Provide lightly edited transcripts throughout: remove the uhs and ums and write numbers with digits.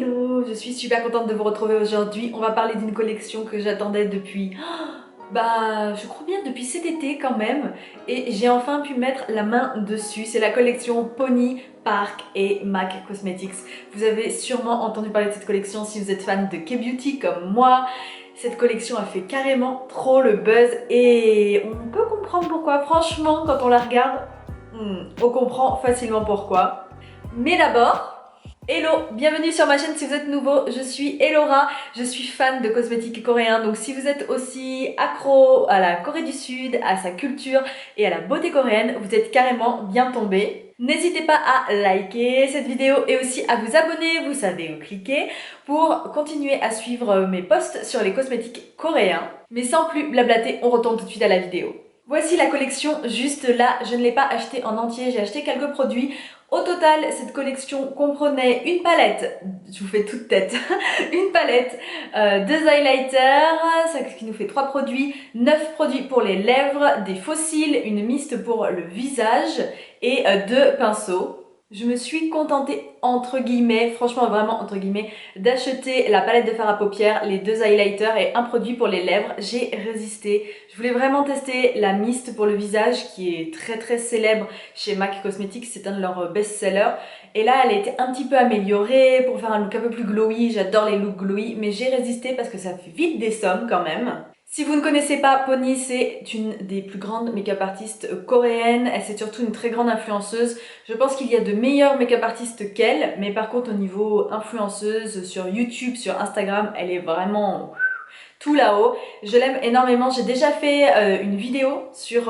Hello, je suis super contente de vous retrouver aujourd'hui. On va parler d'une collection que j'attendais depuis, je crois bien depuis cet été quand même. Et j'ai enfin pu mettre la main dessus. C'est la collection Pony, Park et MAC Cosmetics. Vous avez sûrement entendu parler de cette collection si vous êtes fan de K-Beauty comme moi. Cette collection a fait carrément trop le buzz et on peut comprendre pourquoi. Franchement, quand on la regarde, on comprend facilement pourquoi. Mais d'abord, hello, bienvenue sur ma chaîne si vous êtes nouveau, je suis Elora, je suis fan de cosmétiques coréens, donc si vous êtes aussi accro à la Corée du Sud, à sa culture et à la beauté coréenne, vous êtes carrément bien tombé. N'hésitez pas à liker cette vidéo et aussi à vous abonner, vous savez où cliquer, pour continuer à suivre mes posts sur les cosmétiques coréens. Mais sans plus blablater, on retourne tout de suite à la vidéo. Voici la collection juste là, je ne l'ai pas achetée en entier, j'ai acheté quelques produits. Au total, cette collection comprenait une palette, je vous fais toute tête, une palette, 2 highlighters, ça qui nous fait 3 produits, 9 produits pour les lèvres, des faux cils, une mist pour le visage et 2 pinceaux. Je me suis contentée, entre guillemets, franchement vraiment entre guillemets, d'acheter la palette de fard à paupières, les 2 highlighters et un produit pour les lèvres. J'ai résisté. Je voulais vraiment tester la mist pour le visage qui est très célèbre chez MAC Cosmetics, c'est un de leurs best-sellers. Et là, elle a été un petit peu améliorée pour faire un look un peu plus glowy. J'adore les looks glowy, mais j'ai résisté parce que ça fait vite des sommes quand même. Si vous ne connaissez pas, Pony, c'est une des plus grandes make-up artistes coréennes. Elle c'est surtout une très grande influenceuse. Je pense qu'il y a de meilleurs make-up artistes qu'elle, mais par contre au niveau influenceuse sur YouTube, sur Instagram, elle est vraiment tout là-haut. Je l'aime énormément. J'ai déjà fait une vidéo sur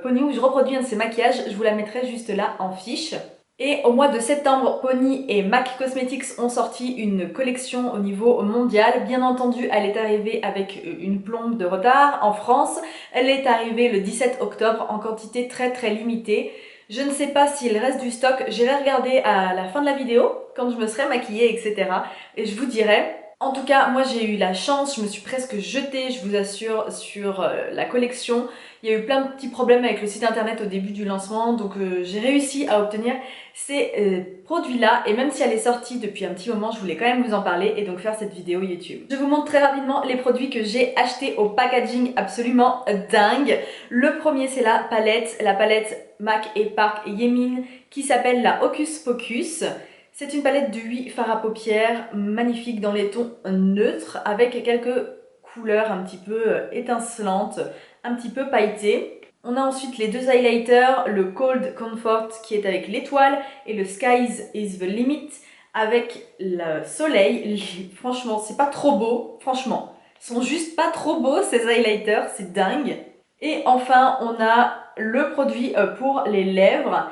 Pony où je reproduis un de ses maquillages. Je vous la mettrai juste là en fiche. Et au mois de septembre, Pony et MAC Cosmetics ont sorti une collection au niveau mondial. Bien entendu, elle est arrivée avec une plombe de retard en France. Elle est arrivée le 17 octobre en quantité très limitée. Je ne sais pas s'il reste du stock. J'irai regarder à la fin de la vidéo, quand je me serai maquillée, etc. Et je vous dirai. En tout cas, moi j'ai eu la chance, je me suis presque jetée, je vous assure, sur la collection. Il y a eu plein de petits problèmes avec le site internet au début du lancement, donc j'ai réussi à obtenir ces produits-là. Et même si elle est sortie depuis un petit moment, je voulais quand même vous en parler et donc faire cette vidéo YouTube. Je vous montre très rapidement les produits que j'ai achetés au packaging absolument dingue. Le premier, c'est la palette MAC et Park Yemin qui s'appelle la Hocus Pocus. C'est une palette de 8 fards à paupières magnifique dans les tons neutres avec quelques couleurs un petit peu étincelantes, un petit peu pailletées. On a ensuite les 2 highlighters, le Cold Comfort qui est avec l'étoile et le Skies is the Limit avec le soleil. Franchement, c'est pas trop beau, franchement. Ils sont juste pas trop beaux ces highlighters, c'est dingue. Et enfin, on a le produit pour les lèvres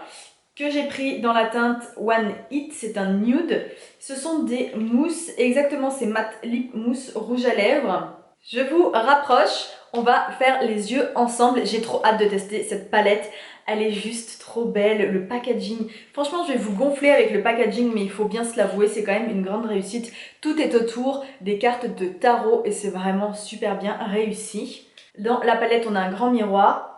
que j'ai pris dans la teinte One Hit, c'est un nude. Ce sont des mousses, exactement ces matte lip mousse rouge à lèvres. Je vous rapproche, on va faire les yeux ensemble. J'ai trop hâte de tester cette palette. Elle est juste trop belle, le packaging. Franchement, je vais vous gonfler avec le packaging, mais il faut bien se l'avouer, c'est quand même une grande réussite. Tout est autour des cartes de tarot et c'est vraiment super bien réussi. Dans la palette, on a un grand miroir.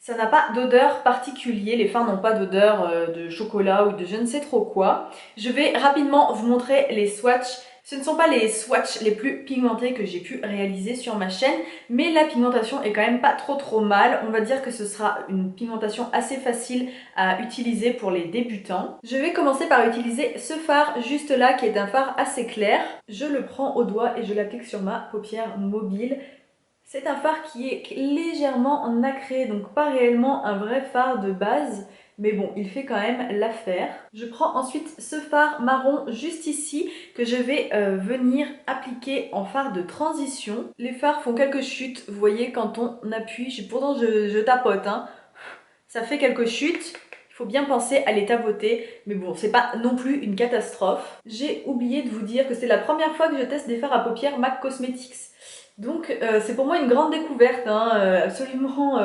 Ça n'a pas d'odeur particulière, les fards n'ont pas d'odeur de chocolat ou de je ne sais trop quoi. Je vais rapidement vous montrer les swatchs. Ce ne sont pas les swatchs les plus pigmentés que j'ai pu réaliser sur ma chaîne, mais la pigmentation est quand même pas trop mal. On va dire que ce sera une pigmentation assez facile à utiliser pour les débutants. Je vais commencer par utiliser ce fard juste là qui est un fard assez clair. Je le prends au doigt et je l'applique sur ma paupière mobile. C'est un fard qui est légèrement nacré, donc pas réellement un vrai fard de base, mais bon, il fait quand même l'affaire. Je prends ensuite ce fard marron juste ici, que je vais venir appliquer en fard de transition. Les fards font quelques chutes, vous voyez, quand on appuie, pourtant je tapote, hein. Ça fait quelques chutes. Il faut bien penser à les tapoter, mais bon, c'est pas non plus une catastrophe. J'ai oublié de vous dire que c'est la première fois que je teste des fards à paupières MAC Cosmetics. Donc c'est pour moi une grande découverte, hein, absolument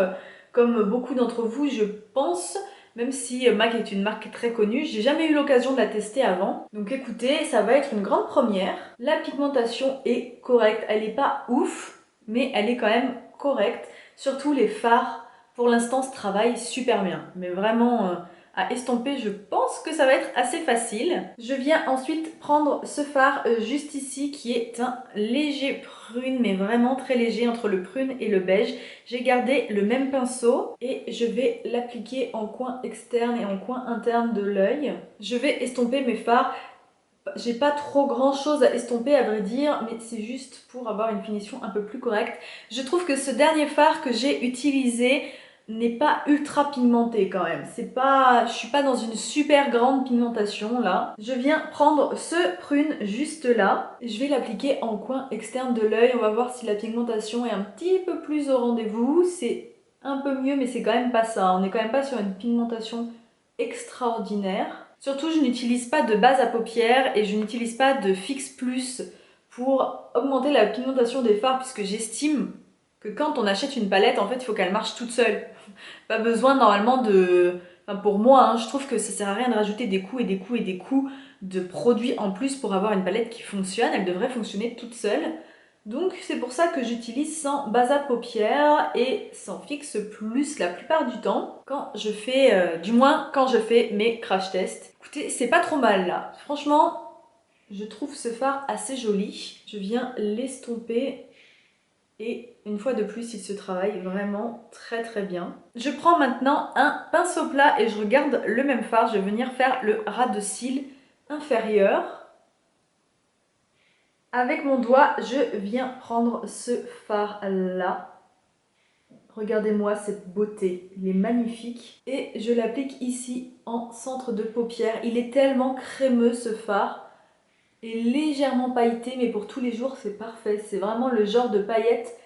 comme beaucoup d'entre vous je pense, même si MAC est une marque très connue, j'ai jamais eu l'occasion de la tester avant. Donc écoutez, ça va être une grande première. La pigmentation est correcte, elle n'est pas ouf, mais elle est quand même correcte. Surtout les fards, pour l'instant, se travaillent super bien. Mais vraiment, à estomper, je pense que ça va être assez facile. Je viens ensuite prendre ce fard juste ici qui est un léger prune, mais vraiment très léger entre le prune et le beige. J'ai gardé le même pinceau et je vais l'appliquer en coin externe et en coin interne de l'œil. Je vais estomper mes fards. J'ai pas trop grand chose à estomper à vrai dire, mais c'est juste pour avoir une finition un peu plus correcte. Je trouve que ce dernier fard que j'ai utilisé n'est pas ultra pigmenté quand même. Je suis pas dans une super grande pigmentation là. Je viens prendre ce prune juste là. Je vais l'appliquer en coin externe de l'œil. On va voir si la pigmentation est un petit peu plus au rendez-vous. C'est un peu mieux, mais c'est quand même pas ça. On n'est quand même pas sur une pigmentation extraordinaire. Surtout, je n'utilise pas de base à paupières et je n'utilise pas de Fix Plus pour augmenter la pigmentation des fards puisque j'estime que quand on achète une palette, en fait, il faut qu'elle marche toute seule. Pas besoin normalement de... Enfin, pour moi, hein, je trouve que ça sert à rien de rajouter des coups et des coups et des coups de produits en plus pour avoir une palette qui fonctionne. Elle devrait fonctionner toute seule. Donc c'est pour ça que j'utilise sans base à paupières et sans Fix Plus la plupart du temps quand je fais, du moins quand je fais mes crash tests. Écoutez, c'est pas trop mal là. Franchement, je trouve ce fard assez joli. Je viens l'estomper et une fois de plus, il se travaille vraiment très très bien. Je prends maintenant un pinceau plat et je regarde le même fard. Je vais venir faire le ras de cils inférieur. Avec mon doigt, je viens prendre ce fard là. Regardez-moi cette beauté, il est magnifique. Et je l'applique ici en centre de paupière. Il est tellement crémeux ce fard. Et légèrement pailleté, mais pour tous les jours c'est parfait. C'est vraiment le genre de paillettes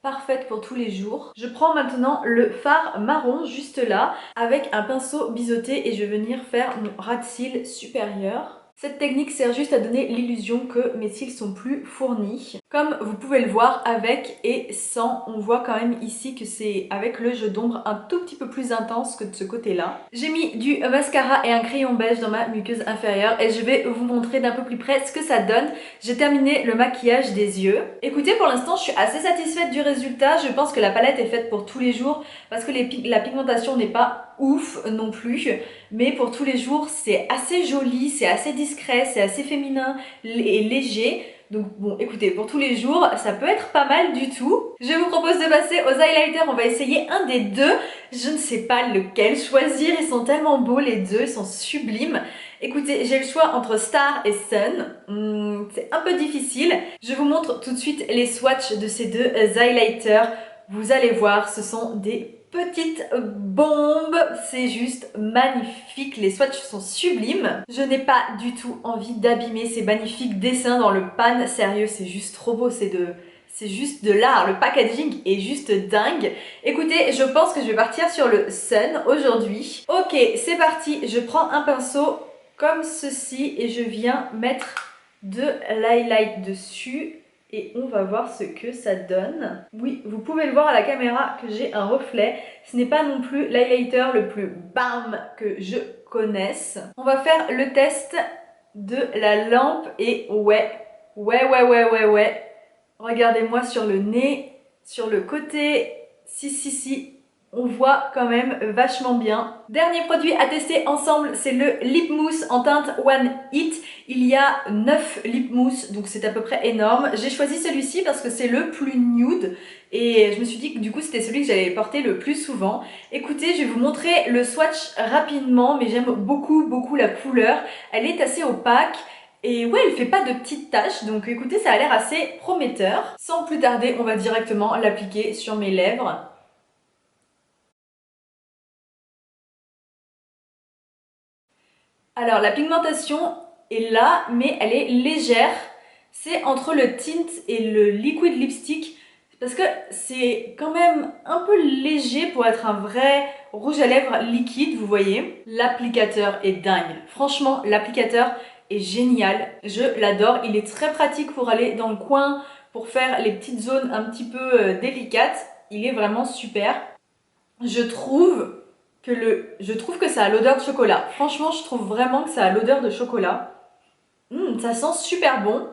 parfaite pour tous les jours. Je prends maintenant le fard marron juste là avec un pinceau biseauté et je vais venir faire mon ras de cils supérieur. Cette technique sert juste à donner l'illusion que mes cils sont plus fournis. Comme vous pouvez le voir avec et sans, on voit quand même ici que c'est avec le jeu d'ombre un tout petit peu plus intense que de ce côté-là. J'ai mis du mascara et un crayon beige dans ma muqueuse inférieure et je vais vous montrer d'un peu plus près ce que ça donne. J'ai terminé le maquillage des yeux. Écoutez, pour l'instant, je suis assez satisfaite du résultat. Je pense que la palette est faite pour tous les jours parce que la pigmentation n'est pas ouf non plus. Mais pour tous les jours, c'est assez joli, c'est assez discret, c'est assez féminin et léger. Donc bon, écoutez, pour tous les jours, ça peut être pas mal du tout. Je vous propose de passer aux highlighters. On va essayer un des deux. Je ne sais pas lequel choisir. Ils sont tellement beaux les deux, ils sont sublimes. Écoutez, j'ai le choix entre Star et Sun. C'est un peu difficile. Je vous montre tout de suite les swatchs de ces deux highlighters. Vous allez voir, ce sont des petites bombes, c'est juste magnifique, les swatchs sont sublimes. Je n'ai pas du tout envie d'abîmer ces magnifiques dessins dans le pan, sérieux, c'est juste trop beau, c'est juste de l'art, le packaging est juste dingue. Écoutez, je pense que je vais partir sur le Sun aujourd'hui. Ok, c'est parti, je prends un pinceau comme ceci et je viens mettre de l'highlight dessus. Et on va voir ce que ça donne. Oui, vous pouvez le voir à la caméra que j'ai un reflet. Ce n'est pas non plus l'highlighter le plus bam que je connaisse. On va faire le test de la lampe et ouais. Regardez-moi sur le nez, sur le côté. Si. On voit quand même vachement bien. Dernier produit à tester ensemble, c'est le lip mousse en teinte One Hit. Il y a 9 lip mousse, donc c'est à peu près énorme. J'ai choisi celui-ci parce que c'est le plus nude et je me suis dit que du coup c'était celui que j'allais porter le plus souvent. Écoutez, je vais vous montrer le swatch rapidement, mais j'aime beaucoup la couleur. Elle est assez opaque. Et ouais, elle fait pas de petites taches, donc écoutez, ça a l'air assez prometteur. Sans plus tarder, on va directement l'appliquer sur mes lèvres. Alors la pigmentation est là, mais elle est légère. C'est entre le tint et le liquid lipstick, parce que c'est quand même un peu léger pour être un vrai rouge à lèvres liquide, vous voyez. L'applicateur est dingue. Franchement, l'applicateur est génial. Je l'adore. Il est très pratique pour aller dans le coin, pour faire les petites zones un petit peu délicates. Il est vraiment super. Je trouve que ça a l'odeur de chocolat. Franchement, je trouve vraiment que ça a l'odeur de chocolat. Ça sent super bon.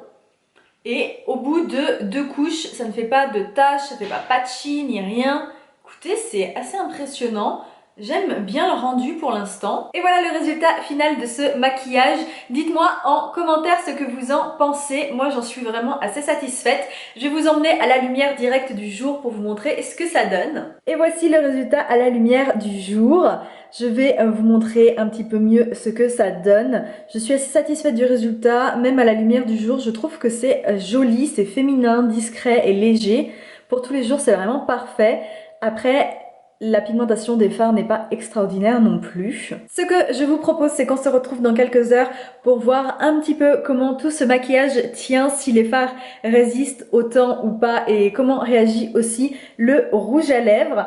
Et au bout de 2 couches, ça ne fait pas de taches, ça ne fait pas patchy ni rien. Écoutez, c'est assez impressionnant. J'aime bien le rendu pour l'instant. Et voilà le résultat final de ce maquillage. Dites-moi en commentaire ce que vous en pensez. Moi, j'en suis vraiment assez satisfaite. Je vais vous emmener à la lumière directe du jour pour vous montrer ce que ça donne. Et voici le résultat à la lumière du jour. Je vais vous montrer un petit peu mieux ce que ça donne. Je suis assez satisfaite du résultat, même à la lumière du jour. Je trouve que c'est joli, c'est féminin, discret et léger. Pour tous les jours, c'est vraiment parfait. Après, la pigmentation des fards n'est pas extraordinaire non plus. Ce que je vous propose, c'est qu'on se retrouve dans quelques heures pour voir un petit peu comment tout ce maquillage tient, si les fards résistent au temps ou pas et comment réagit aussi le rouge à lèvres.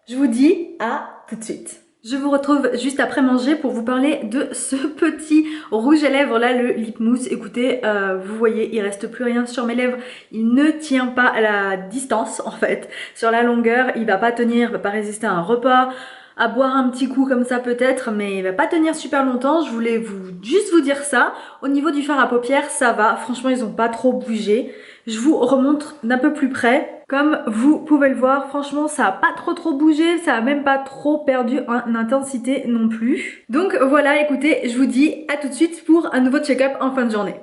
Je vous dis à tout de suite. Je vous retrouve juste après manger pour vous parler de ce petit rouge à lèvres là, le Lip Mousse. Écoutez, vous voyez, il reste plus rien sur mes lèvres. Il ne tient pas à la distance en fait. Sur la longueur, il va pas tenir, il va pas résister à un repas, à boire un petit coup comme ça peut-être, mais il va pas tenir super longtemps. Je voulais juste vous dire ça. Au niveau du fard à paupières, ça va. Franchement, ils ont pas trop bougé. Je vous remontre d'un peu plus près. Comme vous pouvez le voir, franchement, ça a pas trop bougé, ça a même pas trop perdu en intensité non plus. Donc voilà, écoutez, je vous dis à tout de suite pour un nouveau check-up en fin de journée.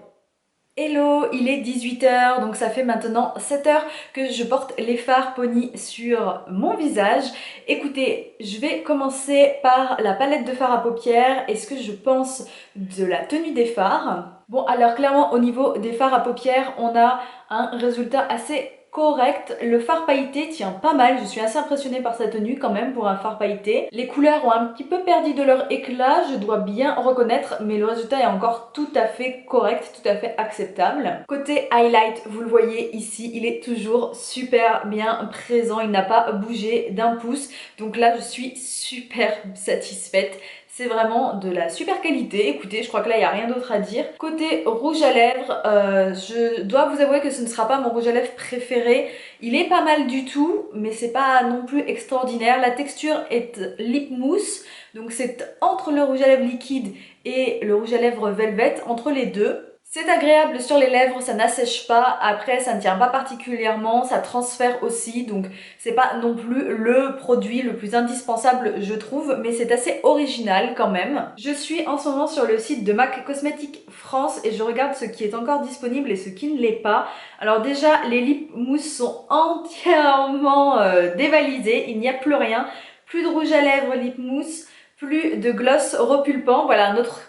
Hello, il est 18 h, donc ça fait maintenant 7 heures que je porte les fards Pony sur mon visage. Écoutez, je vais commencer par la palette de fard à paupières et ce que je pense de la tenue des fards. Bon, alors clairement au niveau des fards à paupières, on a un résultat assez correct. Le fard pailleté tient pas mal, je suis assez impressionnée par sa tenue quand même pour un fard pailleté. Les couleurs ont un petit peu perdu de leur éclat, je dois bien reconnaître, mais le résultat est encore tout à fait correct, tout à fait acceptable. Côté highlight, vous le voyez ici, il est toujours super bien présent, il n'a pas bougé d'un pouce, donc là je suis super satisfaite. C'est vraiment de la super qualité. Écoutez, je crois que là, il n'y a rien d'autre à dire. Côté rouge à lèvres, je dois vous avouer que ce ne sera pas mon rouge à lèvres préféré. Il est pas mal du tout, mais c'est pas non plus extraordinaire. La texture est lip mousse, donc c'est entre le rouge à lèvres liquide et le rouge à lèvres velvet, entre les deux. C'est agréable sur les lèvres, ça n'assèche pas, après ça ne tient pas particulièrement, ça transfère aussi, donc c'est pas non plus le produit le plus indispensable je trouve, mais c'est assez original quand même. Je suis en ce moment sur le site de MAC Cosmetics France et je regarde ce qui est encore disponible et ce qui ne l'est pas. Alors déjà, les lip mousse sont entièrement dévalisés, il n'y a plus rien, plus de rouge à lèvres lip mousse, plus de gloss repulpant, voilà un autre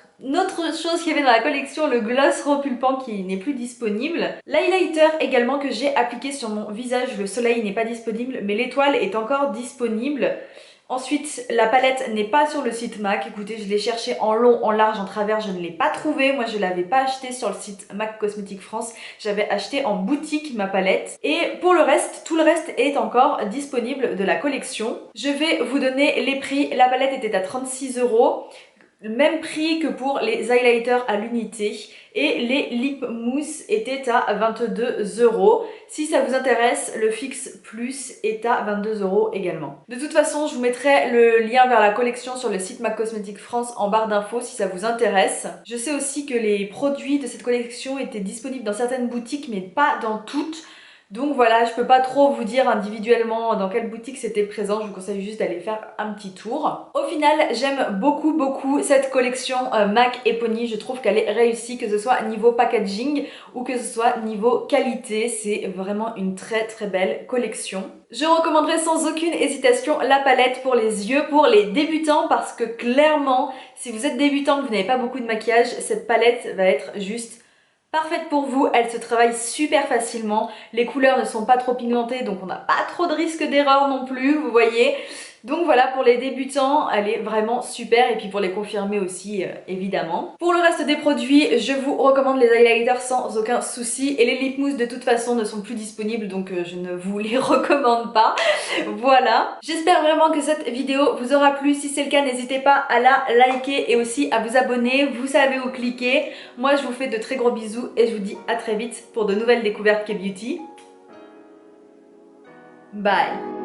chose qu'il y avait dans la collection, le gloss repulpant qui n'est plus disponible. L'highlighter également que j'ai appliqué sur mon visage, le soleil n'est pas disponible, mais l'étoile est encore disponible. Ensuite, la palette n'est pas sur le site MAC. Écoutez, je l'ai cherché en long, en large, en travers, je ne l'ai pas trouvée. Moi, je ne l'avais pas acheté sur le site MAC Cosmetics France. J'avais acheté en boutique ma palette. Et pour le reste, tout le reste est encore disponible de la collection. Je vais vous donner les prix. La palette était à 36 €. Le même prix que pour les highlighters à l'unité et les lip mousse étaient à 22 €. Si ça vous intéresse, le fixe plus est à 22 € également. De toute façon, je vous mettrai le lien vers la collection sur le site MAC Cosmetics France en barre d'infos si ça vous intéresse. Je sais aussi que les produits de cette collection étaient disponibles dans certaines boutiques mais pas dans toutes. Donc voilà, je peux pas trop vous dire individuellement dans quelle boutique c'était présent, je vous conseille juste d'aller faire un petit tour. Au final, j'aime beaucoup cette collection MAC et Pony, je trouve qu'elle est réussie, que ce soit niveau packaging ou que ce soit niveau qualité, c'est vraiment une très belle collection. Je recommanderais sans aucune hésitation la palette pour les yeux, pour les débutants, parce que clairement, si vous êtes débutant, que vous n'avez pas beaucoup de maquillage, cette palette va être juste parfaite pour vous, elle se travaille super facilement, les couleurs ne sont pas trop pigmentées donc on n'a pas trop de risque d'erreur non plus, vous voyez. Donc voilà, pour les débutants, elle est vraiment super et puis pour les confirmer aussi, évidemment. Pour le reste des produits, je vous recommande les highlighters sans aucun souci et les lip mousse de toute façon ne sont plus disponibles donc je ne vous les recommande pas. Voilà. J'espère vraiment que cette vidéo vous aura plu. Si c'est le cas, n'hésitez pas à la liker et aussi à vous abonner. Vous savez où cliquer. Moi, je vous fais de très gros bisous et je vous dis à très vite pour de nouvelles découvertes K-Beauty. Bye.